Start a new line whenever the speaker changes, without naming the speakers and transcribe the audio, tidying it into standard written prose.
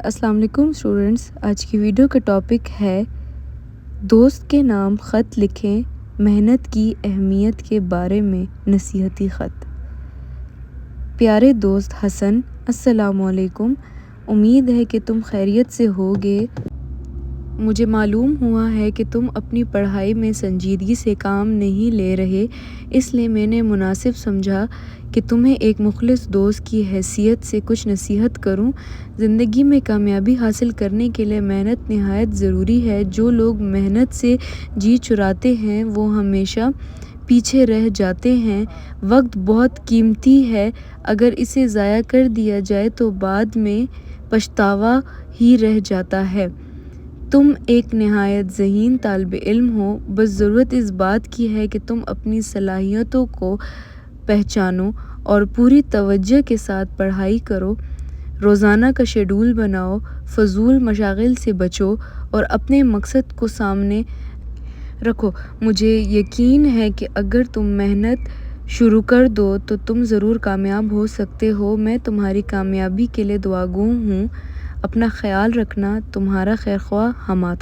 السلام علیکم اسٹوڈنٹس، آج کی ویڈیو کا ٹاپک ہے دوست کے نام خط لکھیں، محنت کی اہمیت کے بارے میں نصیحتی خط۔ پیارے دوست حسن، السلام علیکم۔ امید ہے کہ تم خیریت سے ہوگے۔ مجھے معلوم ہوا ہے کہ تم اپنی پڑھائی میں سنجیدگی سے کام نہیں لے رہے، اس لیے میں نے مناسب سمجھا کہ تمہیں ایک مخلص دوست کی حیثیت سے کچھ نصیحت کروں۔ زندگی میں کامیابی حاصل کرنے کے لیے محنت نہایت ضروری ہے۔ جو لوگ محنت سے جی چراتے ہیں وہ ہمیشہ پیچھے رہ جاتے ہیں۔ وقت بہت قیمتی ہے، اگر اسے ضائع کر دیا جائے تو بعد میں پچھتاوا ہی رہ جاتا ہے۔ تم ایک نہایت ذہین طالب علم ہو، بس ضرورت اس بات کی ہے کہ تم اپنی صلاحیتوں کو پہچانو اور پوری توجہ کے ساتھ پڑھائی کرو۔ روزانہ کا شیڈول بناؤ، فضول مشاغل سے بچو اور اپنے مقصد کو سامنے رکھو۔ مجھے یقین ہے کہ اگر تم محنت شروع کر دو تو تم ضرور کامیاب ہو سکتے ہو۔ میں تمہاری کامیابی کے لیے دعا گو ہوں۔ اپنا خیال رکھنا، تمہارا خیر خواہ حماد۔